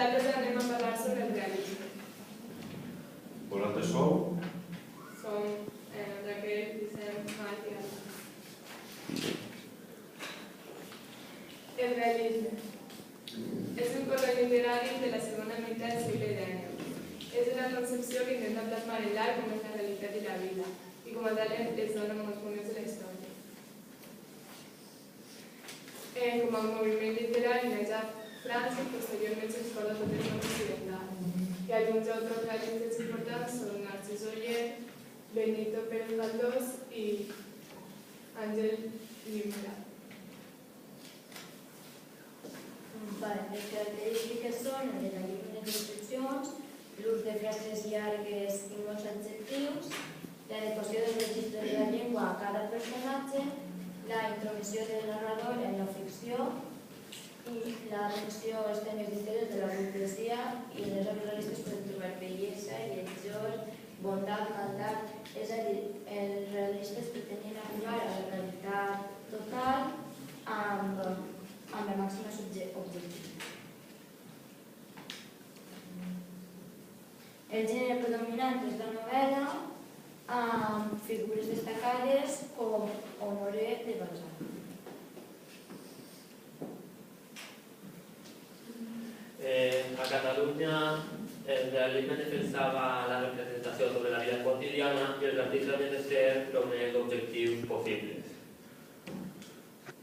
Nosaltres anem a parlar sobre el realisme. Vosaltres sou? Som Raquel, Vicent, Marc i Anna. El realisme és un corrent literari de la segona meitat del segle XIX. És una concepció que intenta plasmar en l'art com és la realitat i la vida, i com a tal es dona molts moments de la història. Com a moviment literari neix a França i posteriorment s'exporta a tot el món occidental. I alguns autors realistes importants són Narcís Oller, Benito Pérez Galdós i Àngel Guimerà. Les característiques són el detallisme de descripcions, l'ús de frases llargues i molts adjectius, l'adequació dels registres de la llengua a cada personatge, la intromissió del narrador en la ficció i l'atenció als temes d'interès de la burgesia, i en les obres realistes podem trobar bellesa, lletjor, bondat, maldat. És a dir, els realistes pretenien arribar a la realitat total amb la màxima objectiva. El gènere predominant és la novel·la, amb figures destacades com Honoré de Balzac. A Catalunya el realisme defensava la representació sobre la vida quotidiana i els artistes havien de ser el més objectius possibles.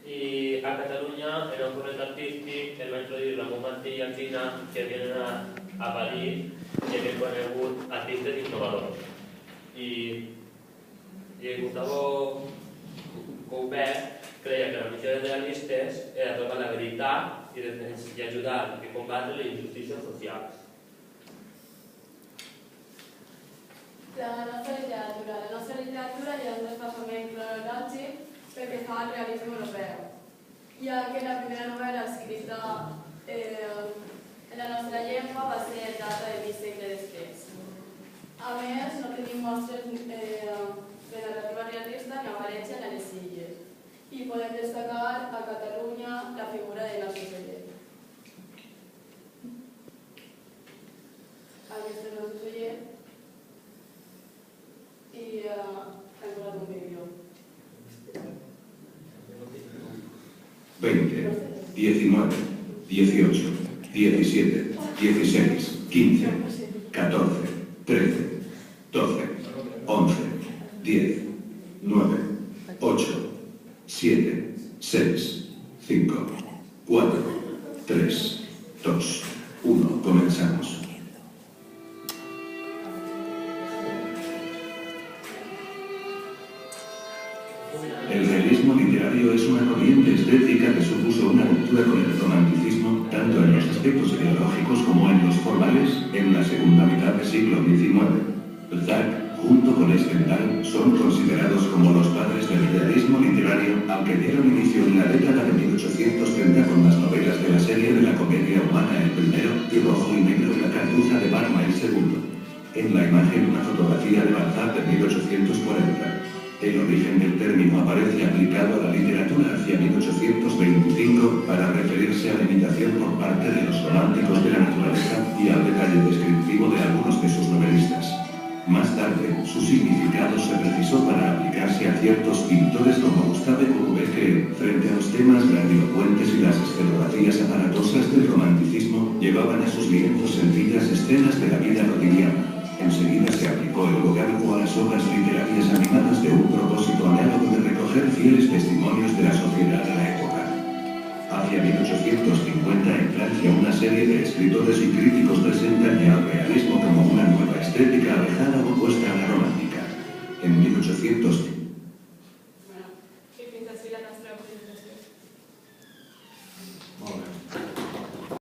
I a Catalunya era un corrent artístic que el va introduir Ramon Martí i Alsina, que havien anat a París i havien conegut artistes innovadors. I Gustavo Courbet creia que la missió dels realistes era trobar la veritat i ajudar a combatre les injustícies socials. La nostra literatura hi ha un desplaçament cronològic pel que fa al realisme europeu, ja que la primera novel·la escrita en la nostra llengua va ser data de mig segle després. A més, no tenim mostres de narrativa realista ni a València ni a les Illes, i podem destacar a Catalunya la figura de Narcís Oller. Aquest és Narcís Oller i hem posat un vídeo. 20, 19, 18, 17, 16, 15, 14, 13, 12, 11, 10, 9, 8, 7, 6, 5, 4, 3, 2, 1. Comenzamos. El realismo literario es una corriente estética que supuso una ruptura con el romanticismo, tanto en los aspectos ideológicos como en los formales, en la segunda mitad del siglo XIX. Balzac, junto con Stendhal, son considerados como los padres del realismo literario, aunque dieron inicio en la década de 1830 con las novelas de la serie de la comedia humana El Primero y Rojo y Negro y La Cartuza de Parma El Segundo. En la imagen una fotografía de Balzac de 1840. El origen del término aparece aplicado a la literatura hacia 1825 para referirse a la imitación por parte de los románticos de la naturaleza y al detalle descriptivo de algunos de sus novelistas. Más tarde, su significado se precisó para aplicarse a ciertos pintores como Gustave Courbet que, frente a los temas grandilocuentes y las escenografías aparatosas del romanticismo, llevaban a sus lienzos sencillas escenas de la vida cotidiana. Enseguida se aplicó el vocablo a las obras literarias animadas de un propósito análogo de recoger fieles testimonios de la sociedad de la época. Hacia 1850 en Francia una serie de escritores y críticos presentan al realismo como una nueva estética alejada o opuesta a la romántica. En 1850